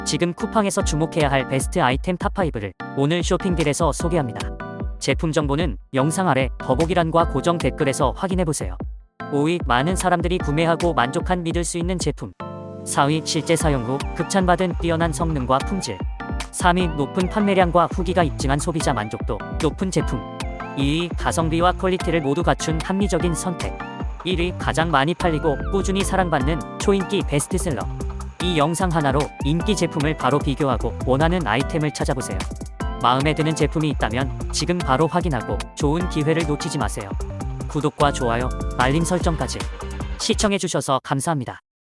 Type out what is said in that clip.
지금 쿠팡에서 주목해야 할 베스트 아이템 탑5를 오늘 쇼핑딜에서 소개합니다. 제품 정보는 영상 아래 더보기란과 고정 댓글에서 확인해보세요. 5위 많은 사람들이 구매하고 만족한 믿을 수 있는 제품. 4위 실제 사용 후 극찬받은 뛰어난 성능과 품질. 3위 높은 판매량과 후기가 입증한 소비자 만족도 높은 제품. 2위 가성비와 퀄리티를 모두 갖춘 합리적인 선택. 1위 가장 많이 팔리고 꾸준히 사랑받는 초인기 베스트셀러. 이 영상 하나로 인기 제품을 바로 비교하고 원하는 아이템을 찾아보세요. 마음에 드는 제품이 있다면 지금 바로 확인하고 좋은 기회를 놓치지 마세요. 구독과 좋아요, 알림 설정까지 시청해주셔서 감사합니다.